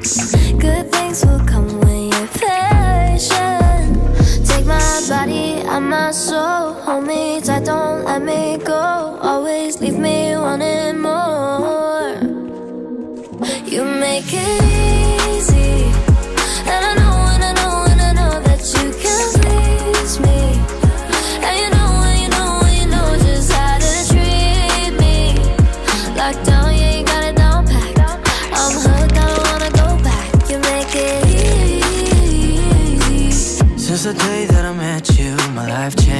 Good things will come when you're patient. Take my body and my soul, hold me tight, don't let me go. Always leave me wanting more. You make it easy, and I know, and I know, and I know that you can please me. And you know, and you know, and you know just how to treat me. Lockdown, yeah, you got it down packed. I'm hooked, I don't wanna go back. You make it easy. Since the day that I met you, my life changed.